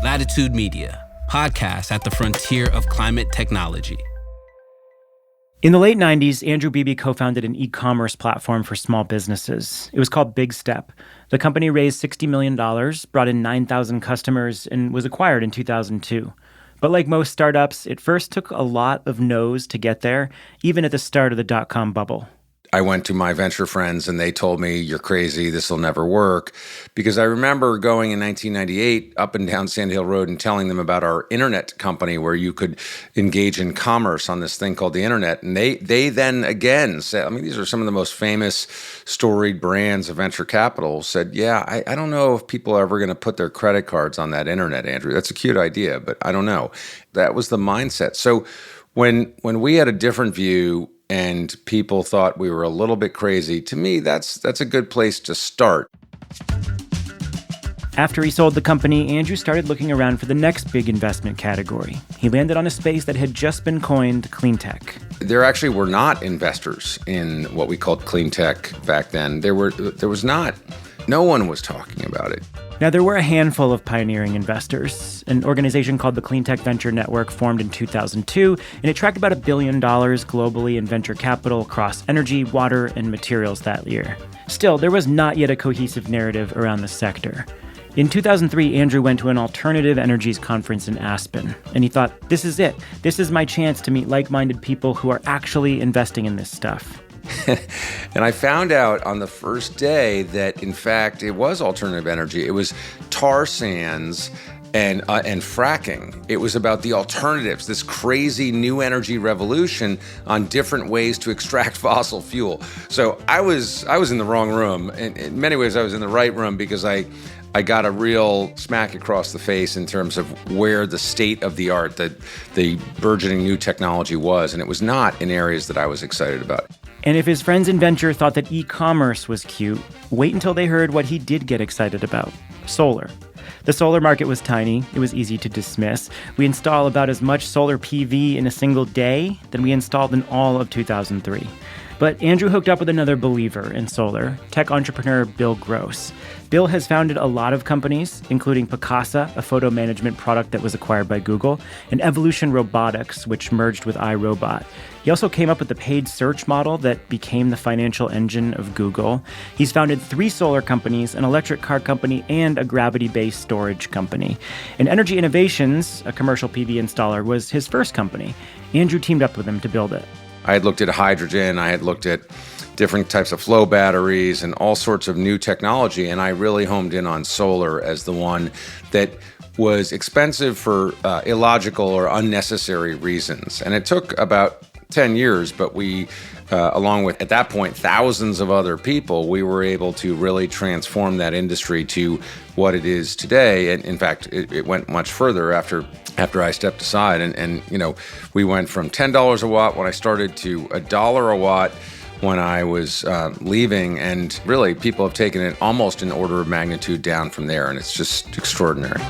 Latitude Media, podcast at the frontier of climate technology. In the late 90s, Andrew Beebe co-founded an e-commerce platform for small businesses. It was called Big Step. The company raised $60 million, brought in 9,000 customers, and was acquired in 2002. But like most startups, it first took a lot of no's to get there, even at the start of the dot-com bubble. I went to my venture friends and they told me, you're crazy, this will never work. Because I remember going in 1998 up and down Sand Hill Road and telling them about our internet company where you could engage in commerce on this thing called the internet. And they then again said, I mean, these are some of the most famous storied brands of venture capital, said, yeah, I don't know if people are ever going to put their credit cards on that internet, Andrew. That's a cute idea, but I don't know. That was the mindset. So when we had a different view and people thought we were a little bit crazy, to me, that's a good place to start. After he sold the company, Andrew started looking around for the next big investment category. He landed on a space that had just been coined clean tech. There actually were not investors in what we called clean tech back then. There was not. No one was talking about it. Now, there were a handful of pioneering investors. An organization called the Clean Tech Venture Network formed in 2002, and it tracked about $1 billion globally in venture capital across energy, water, and materials that year. Still, there was not yet a cohesive narrative around the sector. In 2003, Andrew went to an alternative energies conference in Aspen, and he thought, this is it. This is my chance to meet like-minded people who are actually investing in this stuff. And I found out on the first day that, in fact, it was alternative energy. It was tar sands and fracking. It was about the alternatives, this crazy new energy revolution on different ways to extract fossil fuel. So I was in the wrong room. In many ways, I was in the right room because I got a real smack across the face in terms of where the state of the art, the burgeoning new technology was. And it was not in areas that I was excited about. And if his friends in venture thought that e-commerce was cute, wait until they heard what he did get excited about: solar. The solar market was tiny. It was easy to dismiss. We install about as much solar PV in a single day than we installed in all of 2003. But Andrew hooked up with another believer in solar, tech entrepreneur Bill Gross. Bill has founded a lot of companies, including Picasa, a photo management product that was acquired by Google, and Evolution Robotics, which merged with iRobot. He also came up with the paid search model that became the financial engine of Google. He's founded 3 solar companies, an electric car company, and a gravity-based storage company. And Energy Innovations, a commercial PV installer, was his first company. Andrew teamed up with him to build it. I had looked at hydrogen, I had looked at different types of flow batteries and all sorts of new technology, and I really homed in on solar as the one that was expensive for illogical or unnecessary reasons. And it took about 10 years, but we, along with, at that point, thousands of other people, we were able to really transform that industry to what it is today. And in fact, it went much further after I stepped aside. And you know, we went from $10 a watt when I started to $1 a watt when I was leaving. And really, people have taken it almost an order of magnitude down from there. And it's just extraordinary.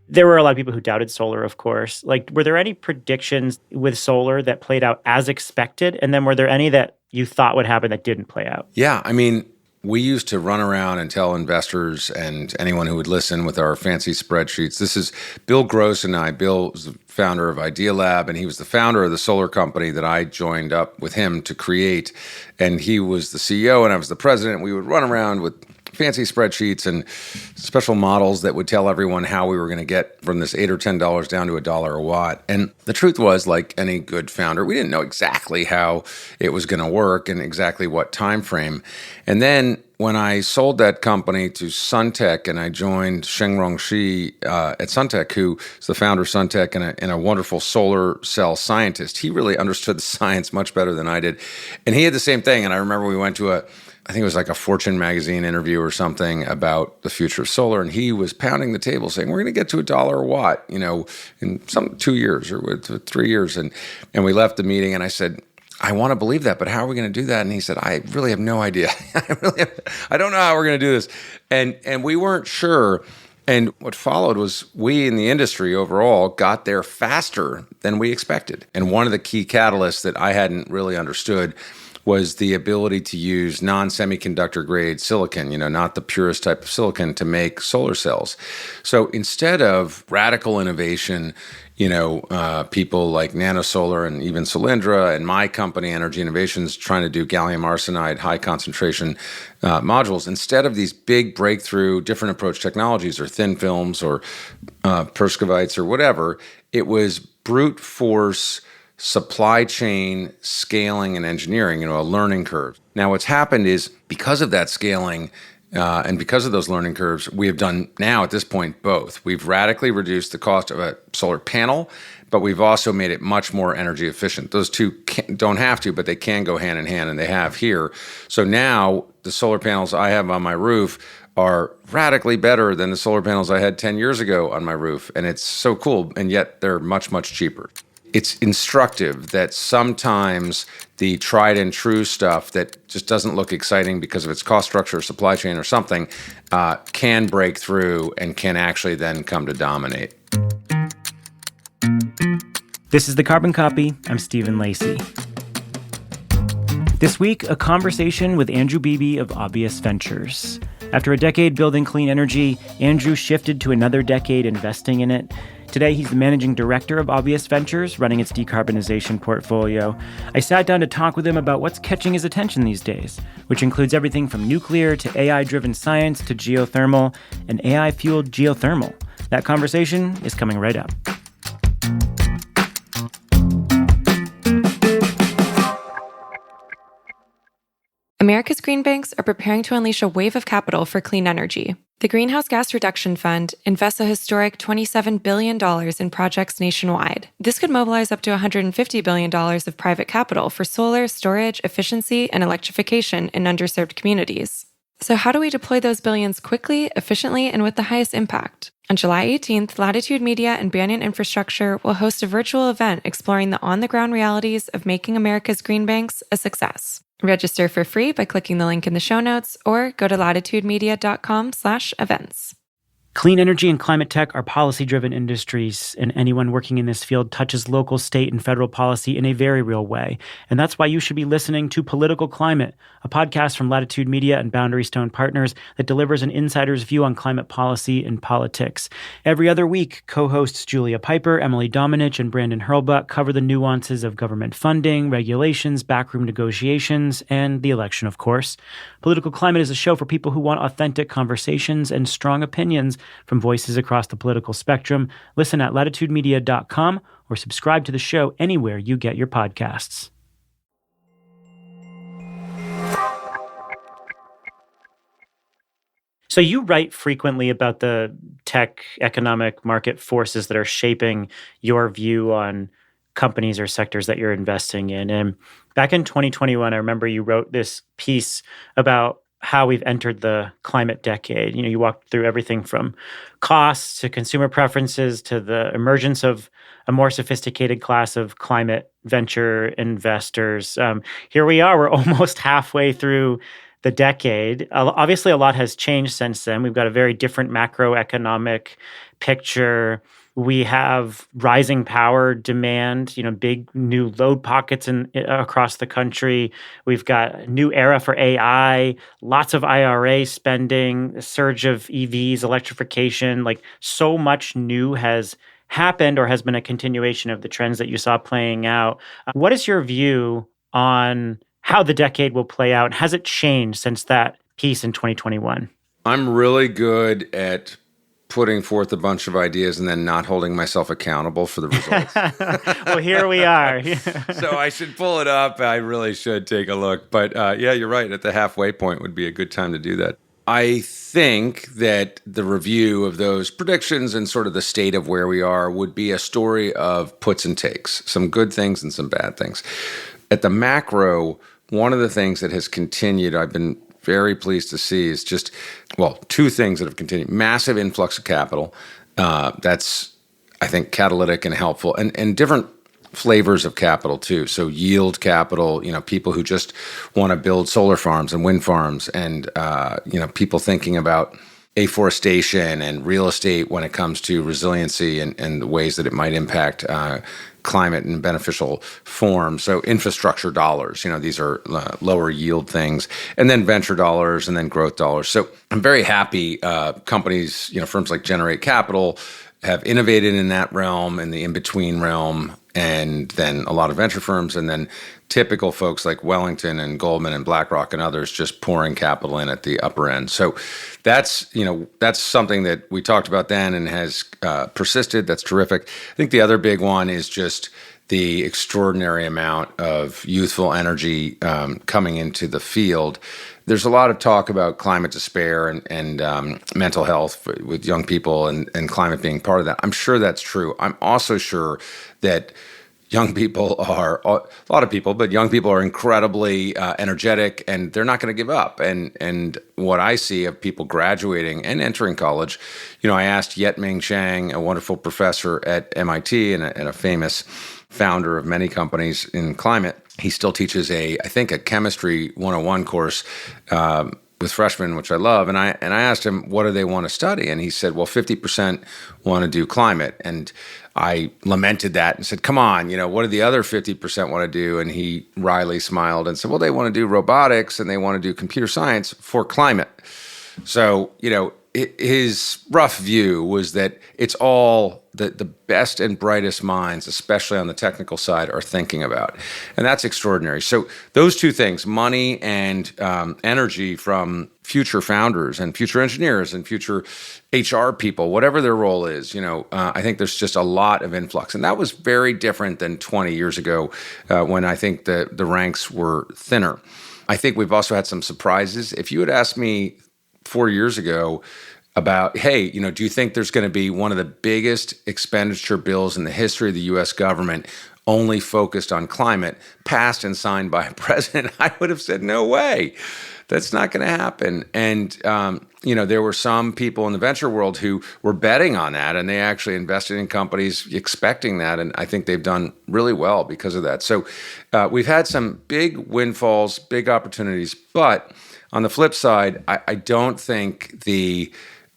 There were a lot of people who doubted solar, of course. Like, were there any predictions with solar that played out as expected? And then were there any that you thought would happen that didn't play out? Yeah, I mean, we used to run around and tell investors and anyone who would listen with our fancy spreadsheets. This is Bill Gross and I. Bill was the founder of Idea Lab, and he was the founder of the solar company that I joined up with him to create. And he was the CEO and I was the president. We would run around with fancy spreadsheets and special models that would tell everyone how we were going to get from this $8 or $10 down to $1 a watt. And the truth was, like any good founder, we didn't know exactly how it was going to work and exactly what time frame. And then when I sold that company to Suntech and I joined Shengrong Shi at Suntech, who is the founder of Suntech and a wonderful solar cell scientist, he really understood the science much better than I did. And he had the same thing. And I remember we went to I think it was like a Fortune magazine interview or something about the future of solar. And he was pounding the table saying, we're going to get to $1 a watt, you know, in 2 years or 3 years. And we left the meeting and I said, I want to believe that, but how are we going to do that? And he said, I really have no idea. I don't know how we're going to do this. And we weren't sure. And what followed was we in the industry overall got there faster than we expected. And one of the key catalysts that I hadn't really understood was the ability to use non-semiconductor grade silicon, not the purest type of silicon, to make solar cells. So instead of radical innovation, people like NanoSolar and even Solyndra and my company, Energy Innovations, trying to do gallium arsenide high concentration modules. Instead of these big breakthrough different approach technologies or thin films or Perscovites or whatever, it was brute force supply chain scaling and engineering, a learning curve. Now what's happened is because of that scaling, and because of those learning curves, we have done now at this point both. We've radically reduced the cost of a solar panel, but we've also made it much more energy efficient. Those two don't have to, but they can go hand in hand, and they have here. So now the solar panels I have on my roof are radically better than the solar panels I had 10 years ago on my roof. And it's so cool, and yet they're much, much cheaper. It's instructive that sometimes the tried and true stuff that just doesn't look exciting because of its cost structure, supply chain, or something, can break through and can actually then come to dominate. This is The Carbon Copy. I'm Stephen Lacey. This week, a conversation with Andrew Beebe of Obvious Ventures. After a decade building clean energy, Andrew shifted to another decade investing in it. Today, he's the managing director of Obvious Ventures, running its decarbonization portfolio. I sat down to talk with him about what's catching his attention these days, which includes everything from nuclear to AI-driven science to geothermal and AI-fueled geothermal. That conversation is coming right up. America's green banks are preparing to unleash a wave of capital for clean energy. The Greenhouse Gas Reduction Fund invests a historic $27 billion in projects nationwide. This could mobilize up to $150 billion of private capital for solar, storage, efficiency, and electrification in underserved communities. So how do we deploy those billions quickly, efficiently, and with the highest impact? On July 18th, Latitude Media and Banyan Infrastructure will host a virtual event exploring the on-the-ground realities of making America's green banks a success. Register for free by clicking the link in the show notes or go to latitudemedia.com/events. Clean energy and climate tech are policy-driven industries, and anyone working in this field touches local, state, and federal policy in a very real way. And that's why you should be listening to Political Climate, a podcast from Latitude Media and Boundary Stone Partners that delivers an insider's view on climate policy and politics. Every other week, co-hosts Julia Piper, Emily Domenech, and Brandon Hurlbut cover the nuances of government funding, regulations, backroom negotiations, and the election, of course. Political Climate is a show for people who want authentic conversations and strong opinions from voices across the political spectrum. Listen at latitudemedia.com or subscribe to the show anywhere you get your podcasts. So you write frequently about the tech economic market forces that are shaping your view on companies or sectors that you're investing in. And back in 2021, I remember you wrote this piece about how we've entered the climate decade. You walked through everything from costs to consumer preferences to the emergence of a more sophisticated class of climate venture investors. Here we are, we're almost halfway through the decade. Obviously, a lot has changed since then. We've got a very different macroeconomic picture. We have rising power demand, big new load pockets across the country. We've got a new era for AI, lots of IRA spending, a surge of EVs, electrification. So much new has happened or has been a continuation of the trends that you saw playing out. What is your view on how the decade will play out? Has it changed since that piece in 2021? I'm really good at putting forth a bunch of ideas and then not holding myself accountable for the results. Well, here we are. So I should pull it up. I really should take a look. But yeah, you're right. At the halfway point would be a good time to do that. I think that the review of those predictions and sort of the state of where we are would be a story of puts and takes, some good things and some bad things. At the macro, one of the things that has continued, I've been very pleased to see, is just, two things that have continued. Massive influx of capital. That's, I think, catalytic and helpful. And different flavors of capital, too. So yield capital, people who just want to build solar farms and wind farms and, people thinking about afforestation and real estate when it comes to resiliency and the ways that it might impact climate in beneficial form. So infrastructure dollars, these are lower yield things, and then venture dollars, and then growth dollars. So I'm very happy companies, firms like Generate Capital have innovated in that realm, in the in-between realm, and then a lot of venture firms, and then typical folks like Wellington and Goldman and BlackRock and others just pouring capital in at the upper end. So that's something that we talked about then and has persisted. That's terrific. I think the other big one is just the extraordinary amount of youthful energy coming into the field. There's a lot of talk about climate despair and mental health with young people and climate being part of that. I'm sure that's true. I'm also sure that young people are, a lot of people, but young people are incredibly energetic, and they're not going to give up. And what I see of people graduating and entering college, I asked Yet-Ming Chang, a wonderful professor at MIT and a famous founder of many companies in climate. He still teaches I think a chemistry 101 course with freshmen, which I love. And I asked him, what do they want to study? And he said, well, 50% want to do climate. And I lamented that and said, come on, what do the other 50% want to do? And he wryly smiled and said, well, they want to do robotics and they want to do computer science for climate. So, his rough view was that it's all the best and brightest minds, especially on the technical side, are thinking about. And that's extraordinary. So those two things, money and energy from future founders and future engineers and future HR people, whatever their role is, I think there's just a lot of influx. And that was very different than 20 years ago when I think the ranks were thinner. I think we've also had some surprises. If you had asked me 4 years ago about, hey, do you think there's going to be one of the biggest expenditure bills in the history of the U.S. government only focused on climate, passed and signed by a president? I would have said, no way. That's not going to happen. And, there were some people in the venture world who were betting on that, and they actually invested in companies expecting that. And I think they've done really well because of that. So we've had some big windfalls, big opportunities. But on the flip side, I don't think the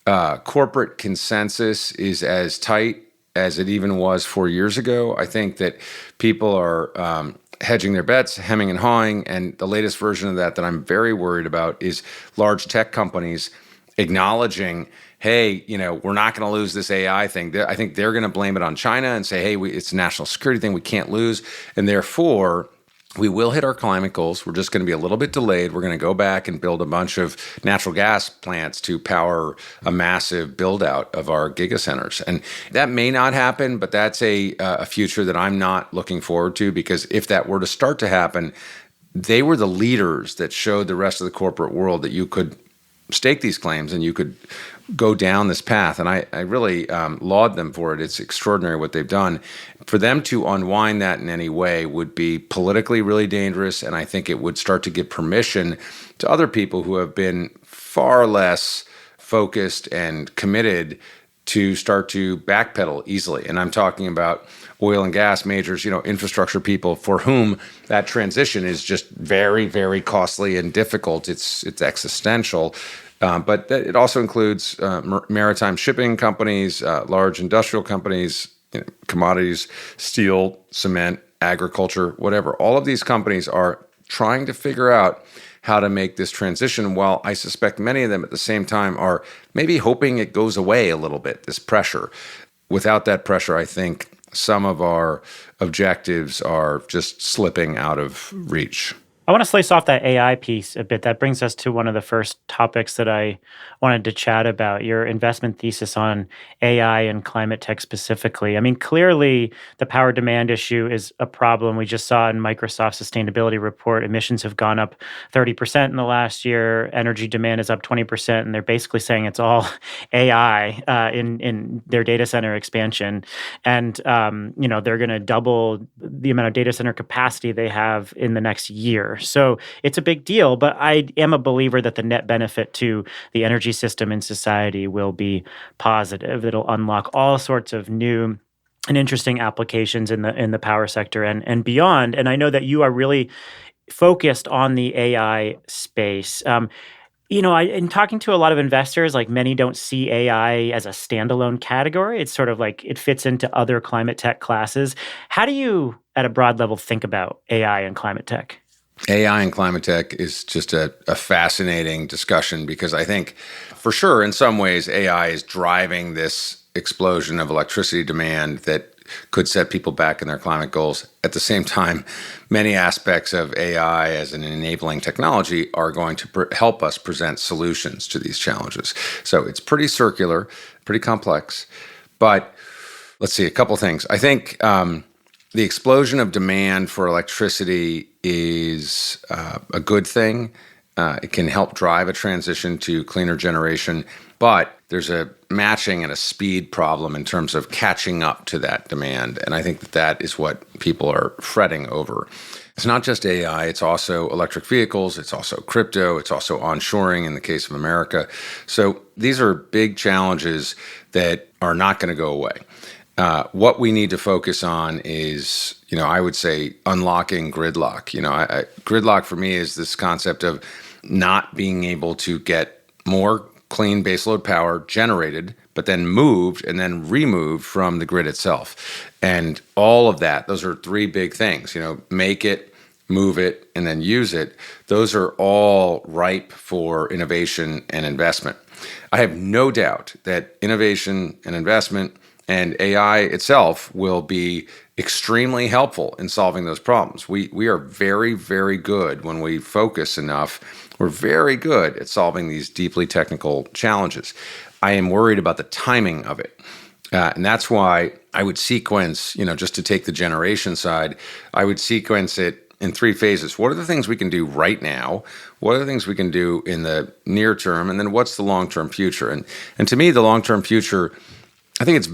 corporate consensus is as tight as it even was 4 years ago. I think that people are hedging their bets, hemming and hawing, and the latest version of that I'm very worried about is large tech companies acknowledging, hey, we're not going to lose this AI thing. I think they're going to blame it on China and say, hey, it's a national security thing we can't lose, and therefore we will hit our climate goals. We're just going to be a little bit delayed. We're going to go back and build a bunch of natural gas plants to power a massive build out of our gigacenters. And that may not happen, but that's a future that I'm not looking forward to, because if that were to start to happen, they were the leaders that showed the rest of the corporate world that you could stake these claims and you could go down this path. And I really laud them for it. It's extraordinary what they've done. For them to unwind that in any way would be politically really dangerous. And I think it would start to give permission to other people who have been far less focused and committed to start to backpedal easily. And I'm talking about oil and gas majors, infrastructure people for whom that transition is just very, very costly and difficult. It's existential. But it also includes maritime shipping companies, large industrial companies, commodities, steel, cement, agriculture, whatever. All of these companies are trying to figure out how to make this transition, while I suspect many of them at the same time are maybe hoping it goes away a little bit, this pressure. Without that pressure, I think some of our objectives are just slipping out of reach. I want to slice off that AI piece a bit. That brings us to one of the first topics that I wanted to chat about, your investment thesis on AI and climate tech specifically. I mean, clearly the power demand issue is a problem. We just saw in Microsoft's sustainability report, emissions have gone up 30% in the last year. Energy demand is up 20%, and they're basically saying it's all AI in their data center expansion. And, they're going to double the amount of data center capacity they have in the next year. So it's a big deal, but I am a believer that the net benefit to the energy system in society will be positive. It'll unlock all sorts of new and interesting applications in the power sector and beyond. And I know that you are really focused on the AI space. In talking to a lot of investors, like many don't see AI as a standalone category. It's sort of like it fits into other climate tech classes. How do you, at a broad level, think about AI and climate tech? AI and climate tech is just a fascinating discussion because I think, for sure, in some ways, AI is driving this explosion of electricity demand that could set people back in their climate goals. At the same time, many aspects of AI as an enabling technology are going to help us present solutions to these challenges. So it's pretty circular, pretty complex. But let's see, a couple things. I think the explosion of demand for electricity is a good thing. It can help drive a transition to cleaner generation, but there's a matching and a speed problem in terms of catching up to that demand. And I think that is what people are fretting over. It's not just AI, it's also electric vehicles, it's also crypto, it's also onshoring in the case of America. So these are big challenges that are not going to go away. What we need to focus on is, I would say unlocking gridlock. Gridlock for me is this concept of not being able to get more clean baseload power generated, but then moved and then removed from the grid itself. And all of that, those are three big things, make it, move it, and then use it. Those are all ripe for innovation and investment. I have no doubt that innovation and investment and AI itself will be extremely helpful in solving those problems. We are very, very good when we focus enough. We're very good at solving these deeply technical challenges. I am worried about the timing of it. And that's why I would sequence, just to take the generation side, I would sequence it in three phases. What are the things we can do right now? What are the things we can do in the near term? And then what's the long-term future? And to me, the long-term future, I think it's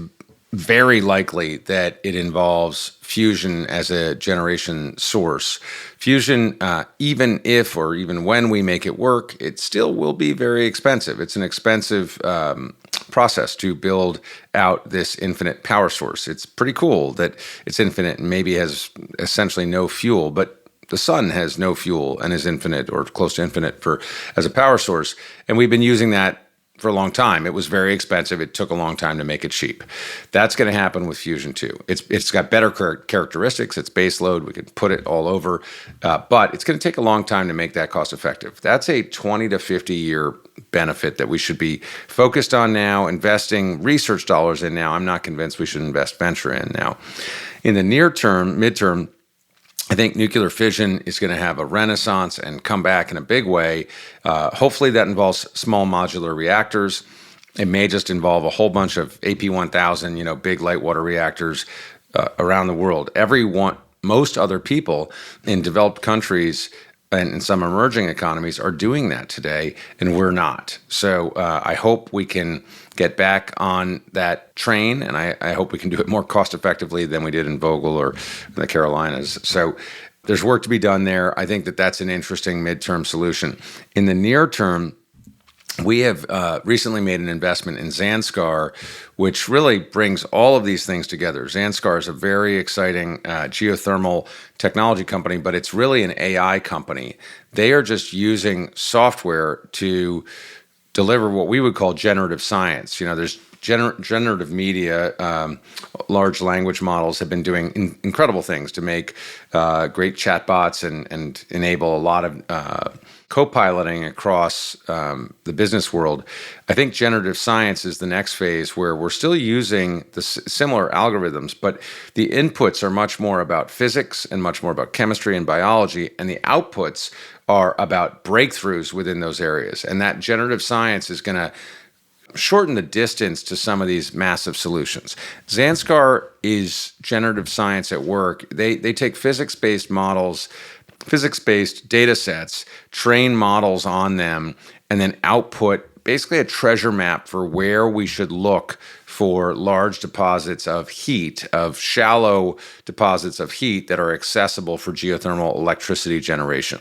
very likely that it involves fusion as a generation source. Fusion, even if or even when we make it work, it still will be very expensive. It's an expensive process to build out this infinite power source. It's pretty cool that it's infinite and maybe has essentially no fuel, but the sun has no fuel and is infinite or close to infinite as a power source. And we've been using that for a long time. It was very expensive. It took a long time to make it cheap. That's going to happen with fusion too. It's got better characteristics. It's base load. We can put it all over, but it's going to take a long time to make that cost effective. That's a 20 to 50 year benefit that we should be focused on now, investing research dollars in now. I'm not convinced we should invest venture in now. In the near term, midterm, I think nuclear fission is going to have a renaissance and come back in a big way. Hopefully that involves small modular reactors. It may just involve a whole bunch of AP1000, big light water reactors around the world. Most other people in developed countries and in some emerging economies are doing that today, and we're not. So I hope we can get back on that train, and I hope we can do it more cost effectively than we did in Vogtle or the Carolinas. So there's work to be done there. I think that that's an interesting midterm solution. In the near term, we have recently made an investment in Zanskar, which really brings all of these things together. Zanskar is a very exciting geothermal technology company, but it's really an AI company. They are just using software to deliver what we would call generative science. There's generative media, large language models have been doing incredible things to make great chatbots and enable a lot of co-piloting across the business world. I think generative science is the next phase where we're still using the similar algorithms, but the inputs are much more about physics and much more about chemistry and biology, and the outputs are about breakthroughs within those areas. And that generative science is going to shorten the distance to some of these massive solutions. Zanskar is generative science at work. They take physics-based models, physics-based data sets, train models on them, and then output basically a treasure map for where we should look for large deposits of heat, of shallow deposits of heat that are accessible for geothermal electricity generation.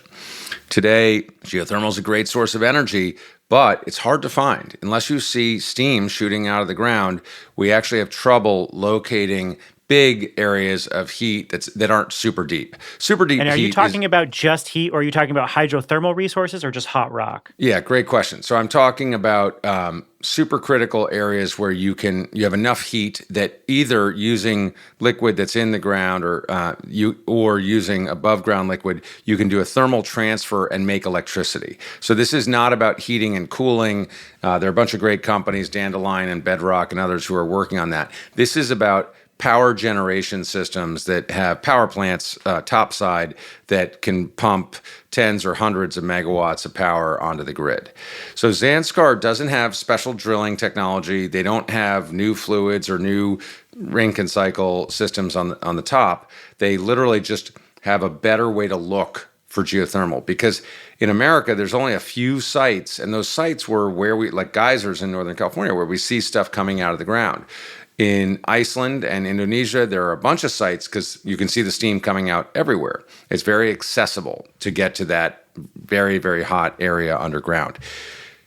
Today, geothermal is a great source of energy, but it's hard to find. Unless you see steam shooting out of the ground, we actually have trouble locating big areas of heat that aren't super deep. Super deep heat. And are you talking about just heat, or are you talking about hydrothermal resources, or just hot rock? Yeah, great question. So I'm talking about supercritical areas where you have enough heat that either using liquid that's in the ground or using above ground liquid, you can do a thermal transfer and make electricity. So this is not about heating and cooling. There are a bunch of great companies, Dandelion and Bedrock and others, who are working on that. This is about power generation systems that have power plants topside that can pump tens or hundreds of megawatts of power onto the grid. So Zanskar doesn't have special drilling technology. They don't have new fluids or new Rankin cycle systems on the top. They literally just have a better way to look for geothermal, because in America, there's only a few sites, and those sites were where like geysers in Northern California, where we see stuff coming out of the ground. In Iceland and Indonesia, there are a bunch of sites because you can see the steam coming out everywhere. It's very accessible to get to that very, very hot area underground.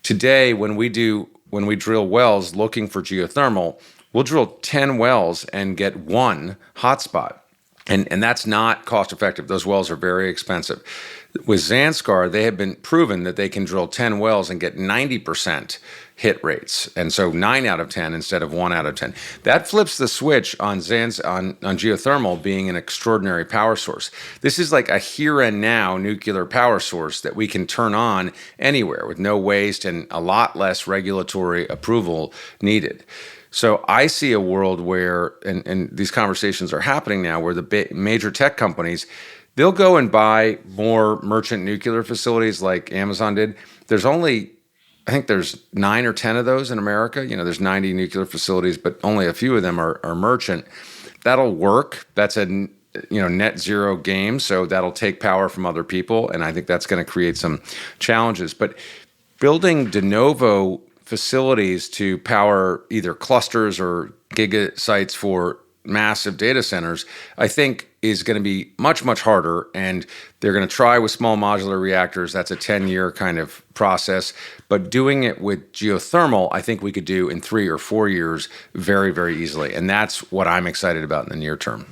Today, when we drill wells looking for geothermal, we'll drill 10 wells and get one hotspot. And that's not cost effective. Those wells are very expensive. With Zanskar, they have been proven that they can drill 10 wells and get 90% hit rates. And so 9 out of 10 instead of 1 out of 10. That flips the switch on geothermal being an extraordinary power source. This is like a here and now nuclear power source that we can turn on anywhere with no waste and a lot less regulatory approval needed. So I see a world where, and these conversations are happening now, where the major tech companies, they'll go and buy more merchant nuclear facilities like Amazon did. I think there's 9 or 10 of those in America. There's 90 nuclear facilities, but only a few of them are merchant. That'll work. That's a net zero game, so that'll take power from other people, and I think that's going to create some challenges. But building de novo facilities to power either clusters or giga sites for massive data centers, I think is going to be much, much harder. And they're going to try with small modular reactors. That's a 10-year kind of process. But doing it with geothermal, I think we could do in 3 or 4 years very, very easily. And that's what I'm excited about in the near term.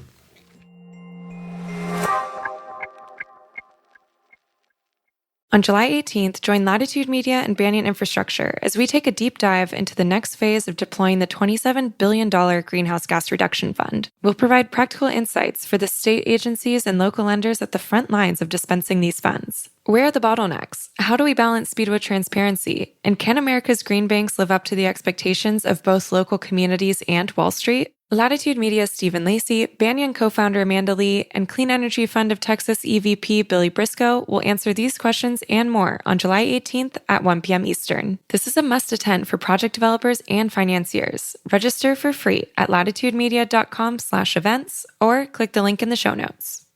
On July 18th, join Latitude Media and Banyan Infrastructure as we take a deep dive into the next phase of deploying the $27 billion Greenhouse Gas Reduction Fund. We'll provide practical insights for the state agencies and local lenders at the front lines of dispensing these funds. Where are the bottlenecks? How do we balance speed with transparency? And can America's green banks live up to the expectations of both local communities and Wall Street? Latitude Media's Stephen Lacey, Banyan co-founder Amanda Lee, and Clean Energy Fund of Texas EVP Billy Briscoe will answer these questions and more on July 18th at 1 p.m. Eastern. This is a must-attend for project developers and financiers. Register for free at latitudemedia.com/events or click the link in the show notes.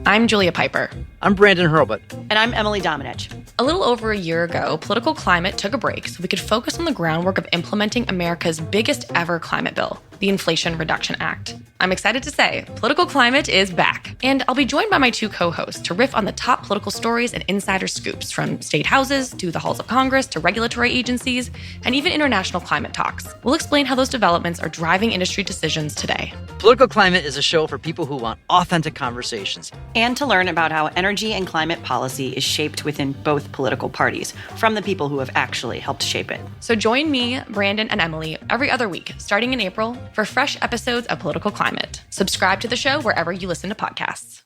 I'm Julia Piper. I'm Brandon Hurlbut. And I'm Emily Domenech. A little over a year ago, Political Climate took a break so we could focus on the groundwork of implementing America's biggest ever climate bill, the Inflation Reduction Act. I'm excited to say, Political Climate is back. And I'll be joined by my 2 co-hosts to riff on the top political stories and insider scoops, from state houses to the halls of Congress to regulatory agencies and even international climate talks. We'll explain how those developments are driving industry decisions today. Political Climate is a show for people who want authentic conversations. And to learn about how energy and climate policy is shaped within both political parties, from the people who have actually helped shape it. So join me, Brandon, and Emily every other week, starting in April, for fresh episodes of Political Climate. Subscribe to the show wherever you listen to podcasts.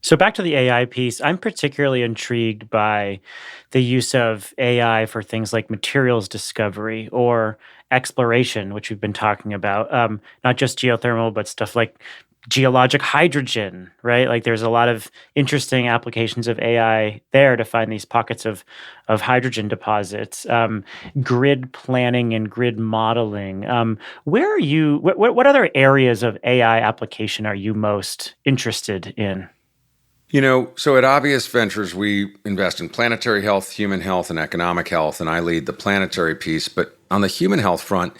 So back to the AI piece, I'm particularly intrigued by the use of AI for things like materials discovery or exploration, which we've been talking about, not just geothermal, but stuff like geologic hydrogen, right? Like there's a lot of interesting applications of AI there to find these pockets of hydrogen deposits, grid planning and grid modeling. Where are you, what other areas of AI application are you most interested in? So at Obvious Ventures, we invest in planetary health, human health, and economic health, and I lead the planetary piece. But on the human health front,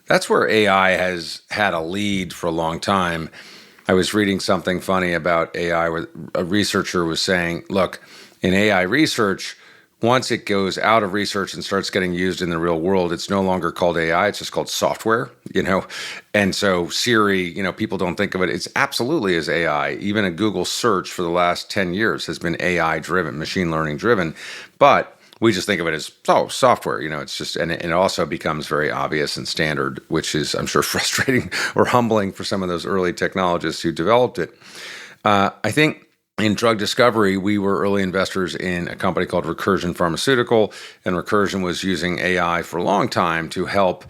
that's where AI has had a lead for a long time. I was reading something funny about AI where a researcher was saying, look, in AI research, once it goes out of research and starts getting used in the real world, it's no longer called AI, it's just called software, And so Siri, people don't think of it. It's absolutely is AI. Even a Google search for the last 10 years has been AI driven, machine learning driven. But we just think of it as software, it's just, and it also becomes very obvious and standard, which is, I'm sure, frustrating or humbling for some of those early technologists who developed it. I think in drug discovery, we were early investors in a company called Recursion Pharmaceutical, and Recursion was using AI for a long time to help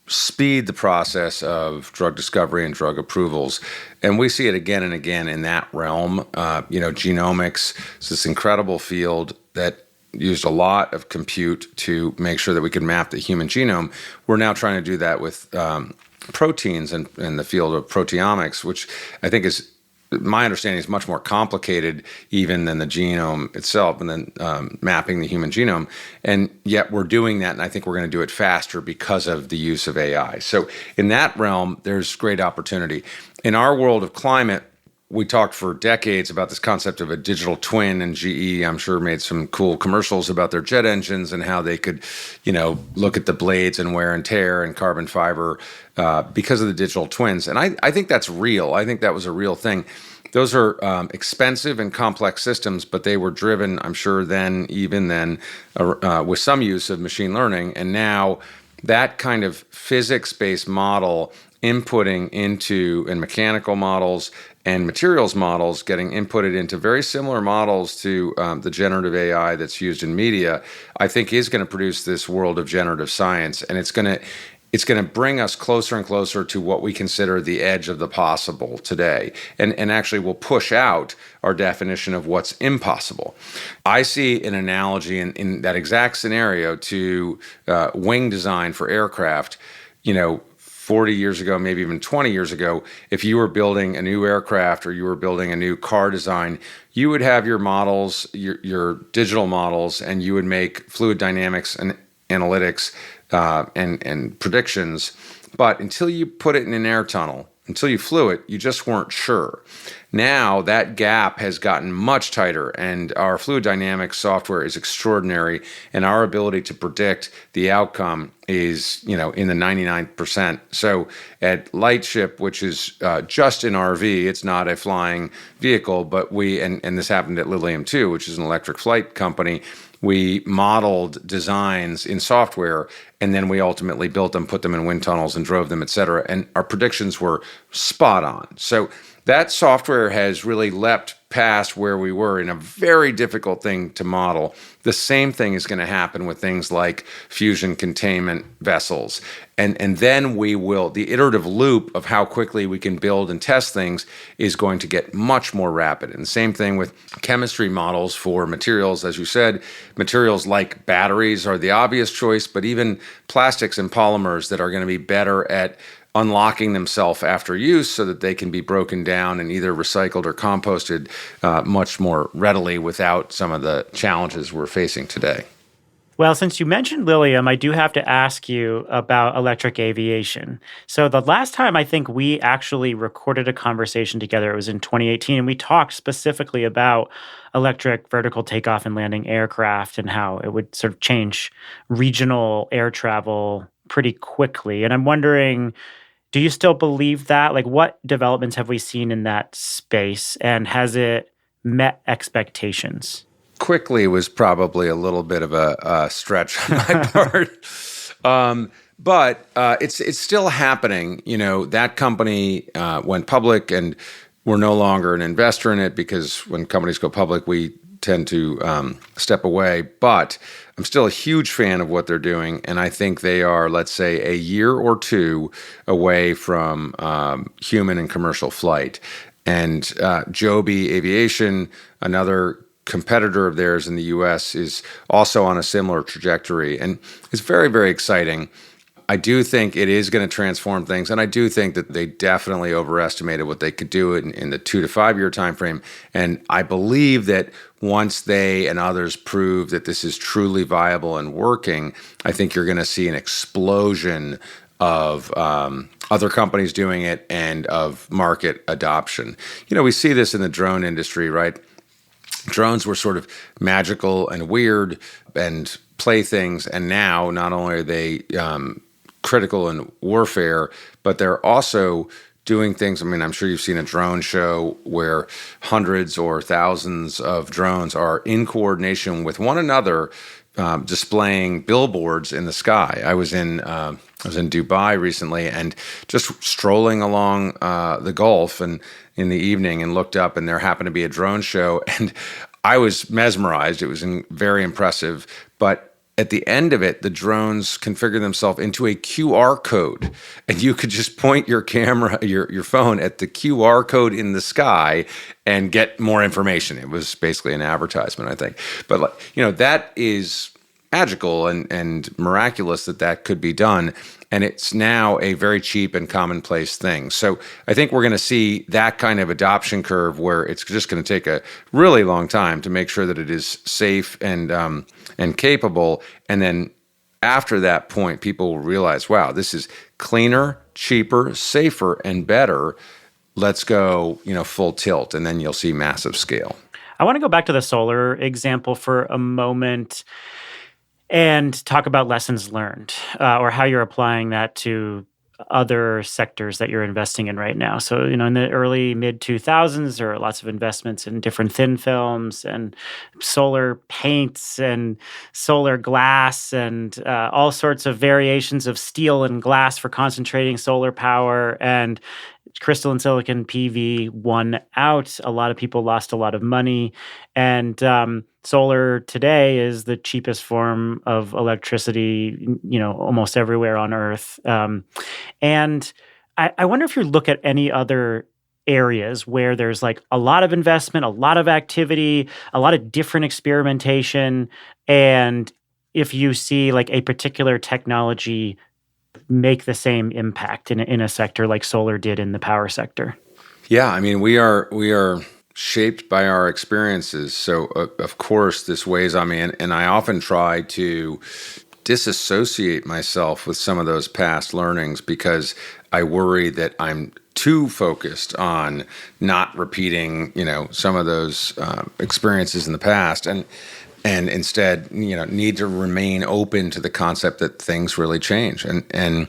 speed the process of drug discovery and drug approvals. And we see it again and again in that realm. Genomics is this incredible field that used a lot of compute to make sure that we could map the human genome. We're now trying to do that with proteins and in the field of proteomics, which I think is, my understanding, is much more complicated even than the genome itself and then mapping the human genome. And yet we're doing that, and I think we're going to do it faster because of the use of AI. So in that realm, there's great opportunity. In our world of climate, we talked for decades about this concept of a digital twin, and GE, I'm sure, made some cool commercials about their jet engines and how they could, look at the blades and wear and tear and carbon fiber because of the digital twins. And I think that's real. I think that was a real thing. Those are expensive and complex systems, but they were driven, I'm sure, even then, with some use of machine learning. And now that kind of physics-based model inputting into, and mechanical models and materials models getting inputted into very similar models to the generative AI that's used in media, I think is going to produce this world of generative science. And it's going to bring us closer and closer to what we consider the edge of the possible today, and actually will push out our definition of what's impossible. I see an analogy in that exact scenario to wing design for aircraft. 40 years ago, maybe even 20 years ago, if you were building a new aircraft or you were building a new car design, you would have your models, your digital models, and you would make fluid dynamics and analytics and predictions. But until you put it in an air tunnel, until you flew it, you just weren't sure. Now that gap has gotten much tighter, and our fluid dynamics software is extraordinary, and our ability to predict the outcome is, in the 99%. So at Lightship, which is just an RV, it's not a flying vehicle, but and this happened at Lilium too, which is an electric flight company. We modeled designs in software, and then we ultimately built them, put them in wind tunnels, and drove them, et cetera. And our predictions were spot on. So that software has really leapt past where we were in a very difficult thing to model. The same thing is going to happen with things like fusion containment vessels. And then the iterative loop of how quickly we can build and test things is going to get much more rapid. And the same thing with chemistry models for materials. As you said, materials like batteries are the obvious choice, but even plastics and polymers that are going to be better at unlocking themselves after use so that they can be broken down and either recycled or composted much more readily without some of the challenges we're facing today. Well, since you mentioned Lilium, I do have to ask you about electric aviation. So the last time I think we actually recorded a conversation together, it was in 2018, and we talked specifically about electric vertical takeoff and landing aircraft and how it would sort of change regional air travel pretty quickly. And I'm wondering, do you still believe that? Like, what developments have we seen in that space, and has it met expectations? Quickly was probably a little bit of a stretch on my part. But it's still happening. That company went public, and we're no longer an investor in it because when companies go public, we tend to step away. But I'm still a huge fan of what they're doing, and I think they are, let's say, a year or two away from human and commercial flight. And Joby Aviation, another competitor of theirs in the U.S., is also on a similar trajectory, and it's very, very exciting. I do think it is going to transform things, and I do think that they definitely overestimated what they could do in the 2 to 5 year time frame. And I believe that once they and others prove that this is truly viable and working, I think you're going to see an explosion of other companies doing it and of market adoption. We see this in the drone industry, right? drones were sort of magical and weird and playthings, and now not only are they critical in warfare, but they're also doing things. I mean, I'm sure you've seen a drone show where hundreds or thousands of drones are in coordination with one another, displaying billboards in the sky. I was in Dubai recently, and just strolling along the Gulf and in the evening, and looked up, and there happened to be a drone show, and I was mesmerized. It was very impressive, but at the end of it, the drones configure themselves into a QR code, and you could just point your camera, your phone at the QR code in the sky and get more information. It was basically an advertisement, I think. But that is magical and miraculous that could be done. And it's now a very cheap and commonplace thing. So I think we're going to see that kind of adoption curve where it's just going to take a really long time to make sure that it is safe and capable. And then after that point, people will realize, wow, this is cleaner, cheaper, safer, and better. Let's go, full tilt. And then you'll see massive scale. I want to go back to the solar example for a moment and talk about lessons learned, or how you're applying that to other sectors that you're investing in right now. So, in the early mid-2000s, there are lots of investments in different thin films and solar paints and solar glass and all sorts of variations of steel and glass for concentrating solar power. And crystalline silicon PV won out. A lot of people lost a lot of money. And solar today is the cheapest form of electricity, almost everywhere on Earth. And I wonder if you look at any other areas where there's like a lot of investment, a lot of activity, a lot of different experimentation, and if you see like a particular technology make the same impact in a sector like solar did in the power sector. Yeah, I mean, we are shaped by our experiences. So, of course, this weighs on me, and I often try to disassociate myself with some of those past learnings because I worry that I'm too focused on not repeating, some of those experiences in the past, and instead, need to remain open to the concept that things really change. And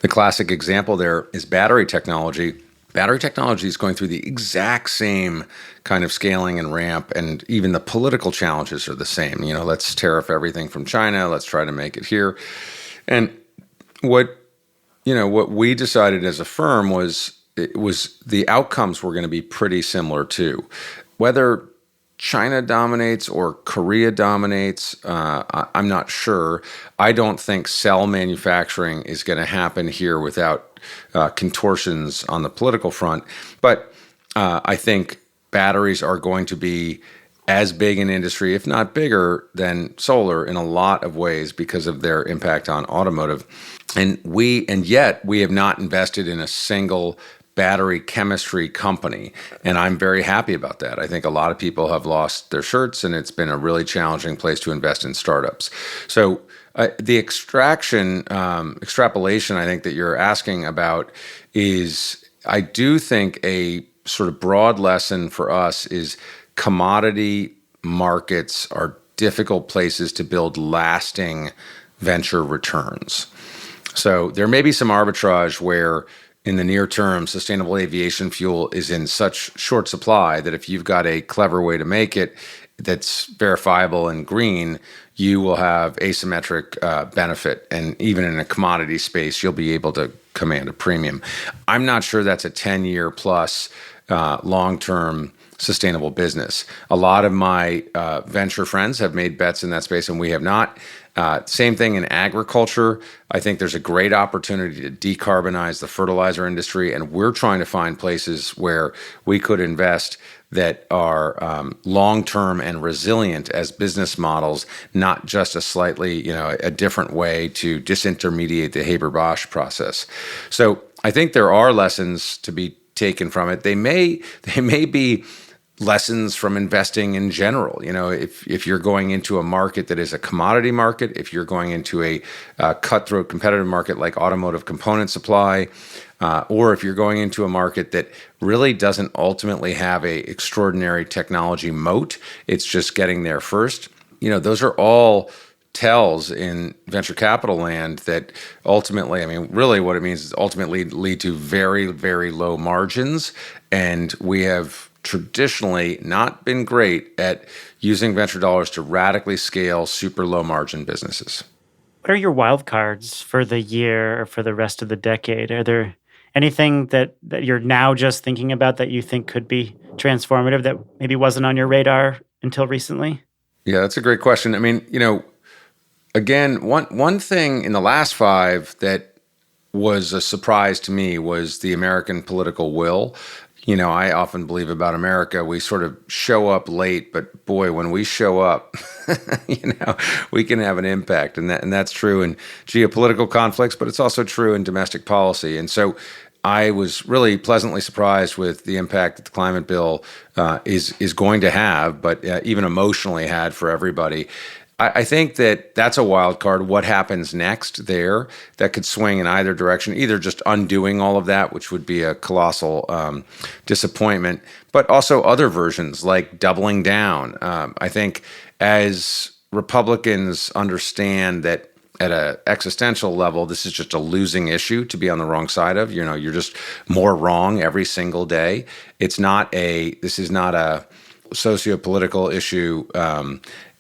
the classic example there is battery technology. Battery technology is going through the exact same kind of scaling and ramp, and even the political challenges are the same. Let's tariff everything from China. Let's try to make it here. And what we decided as a firm was the outcomes were going to be pretty similar too. Whether China dominates or Korea dominates, I'm not sure. I don't think cell manufacturing is going to happen here without contortions on the political front. But I think batteries are going to be as big an industry, if not bigger, than solar in a lot of ways because of their impact on automotive. And yet we have not invested in a single battery chemistry company. And I'm very happy about that. I think a lot of people have lost their shirts, and it's been a really challenging place to invest in startups. So the extrapolation I think that you're asking about is, I do think a sort of broad lesson for us is commodity markets are difficult places to build lasting venture returns. So there may be some arbitrage where in the near term, sustainable aviation fuel is in such short supply that if you've got a clever way to make it that's verifiable and green, you will have asymmetric benefit. And even in a commodity space, you'll be able to command a premium. I'm not sure that's a 10-year plus long-term sustainable business. A lot of my venture friends have made bets in that space, and we have not. Same thing in agriculture. I think there's a great opportunity to decarbonize the fertilizer industry, and we're trying to find places where we could invest that are long-term and resilient as business models, not just a slightly, a different way to disintermediate the Haber-Bosch process. So I think there are lessons to be taken from it. They may be lessons from investing in general. If you're going into a market that is a commodity market, if you're going into a cutthroat competitive market like automotive component supply, or if you're going into a market that really doesn't ultimately have a extraordinary technology moat, it's just getting there first. Those are all tells in venture capital land that ultimately, really what it means is ultimately lead to very, very low margins. And we have traditionally not been great at using venture dollars to radically scale super low margin businesses. What are your wild cards for the year or for the rest of the decade? Are there anything that you're now just thinking about that you think could be transformative that maybe wasn't on your radar until recently? Yeah, that's a great question. Again, one thing in the last 5 that was a surprise to me was the American political will. I often believe about America, we sort of show up late, but boy, when we show up, we can have an impact. And that's true in geopolitical conflicts, but it's also true in domestic policy. And so I was really pleasantly surprised with the impact that the climate bill is going to have, but even emotionally had for everybody. I think that's a wild card. What happens next there that could swing in either direction, either just undoing all of that, which would be a colossal disappointment, but also other versions like doubling down. I think as Republicans understand that at an existential level, this is just a losing issue to be on the wrong side of. You're just more wrong every single day. This is not a socio-political issue.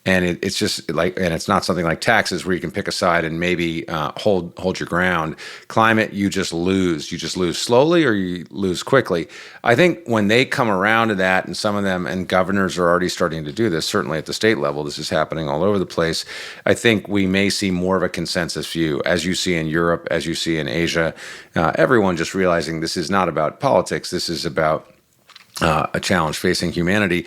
And it's just and it's not something like taxes where you can pick a side and maybe hold your ground. Climate, you just lose. You just lose slowly or you lose quickly. I think when they come around to that, and some of them, and governors are already starting to do this, certainly at the state level, this is happening all over the place. I think we may see more of a consensus view, as you see in Europe, as you see in Asia. Everyone just realizing this is not about politics. This is about a challenge facing humanity.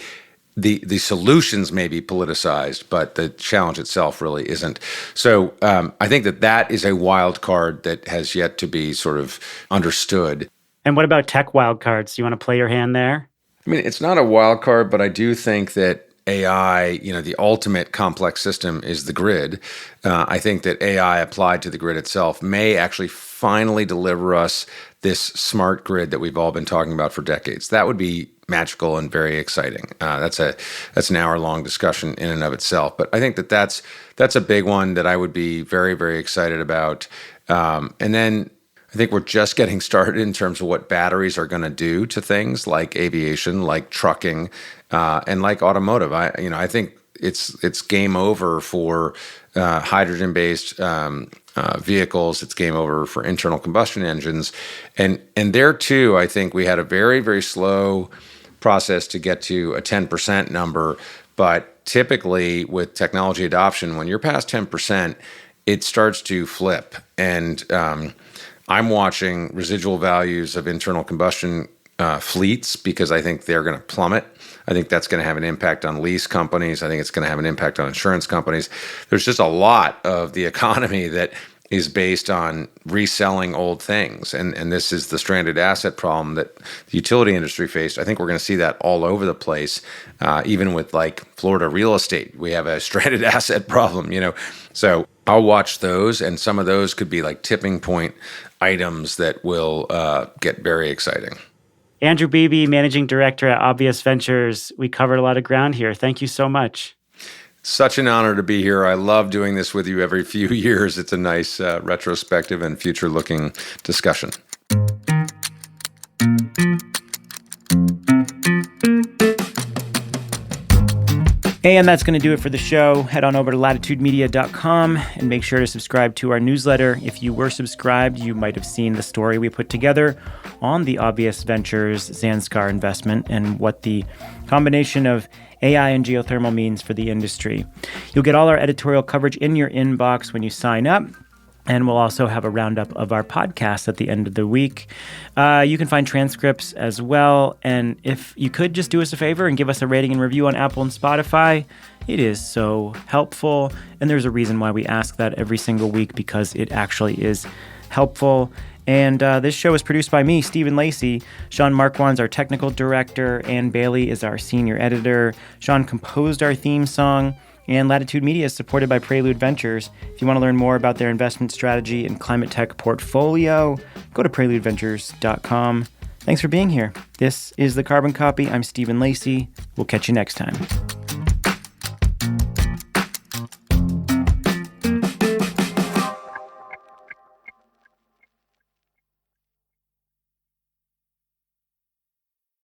The solutions may be politicized, but the challenge itself really isn't. So I think that is a wild card that has yet to be sort of understood. And what about tech wild cards? Do you want to play your hand there? It's not a wild card, but I do think that AI, the ultimate complex system is the grid. I think that AI applied to the grid itself may actually finally deliver us this smart grid that we've all been talking about for decades. That would be magical and very exciting. That's an hour-long discussion in and of itself. But I think that's a big one that I would be very, very excited about. And then I think we're just getting started in terms of what batteries are going to do to things like aviation, like trucking, and like automotive. I think it's game over for hydrogen-based vehicles. It's game over for internal combustion engines, and there too, I think we had a very, very slow process to get to a 10% number. But typically, with technology adoption, when you're past 10%, it starts to flip. And I'm watching residual values of internal combustion fleets because I think they're going to plummet. I think that's going to have an impact on lease companies. I think it's going to have an impact on insurance companies. There's just a lot of the economy that is based on reselling old things. And this is the stranded asset problem that the utility industry faced. I think we're going to see that all over the place, even with like Florida real estate. We have a stranded asset problem, So I'll watch those, and some of those could be like tipping point items that will get very exciting. Andrew Beebe, Managing Director at Obvious Ventures. We covered a lot of ground here. Thank you so much. Such an honor to be here. I love doing this with you every few years. It's a nice retrospective and future-looking discussion. And that's going to do it for the show. Head on over to latitudemedia.com and make sure to subscribe to our newsletter. If you were subscribed, you might have seen the story we put together on the Obvious Ventures Zanskar investment and what the combination of AI and geothermal means for the industry. You'll get all our editorial coverage in your inbox when you sign up. And we'll also have a roundup of our podcast at the end of the week. You can find transcripts as well. And if you could just do us a favor and give us a rating and review on Apple and Spotify, it is so helpful. And there's a reason why we ask that every single week, because it actually is helpful. And this show is produced by me, Stephen Lacey. Sean Marquand's our technical director. Ann Bailey is our senior editor. Sean composed our theme song. And Latitude Media is supported by Prelude Ventures. If you want to learn more about their investment strategy and climate tech portfolio, go to preludeventures.com. Thanks for being here. This is The Carbon Copy. I'm Stephen Lacey. We'll catch you next time.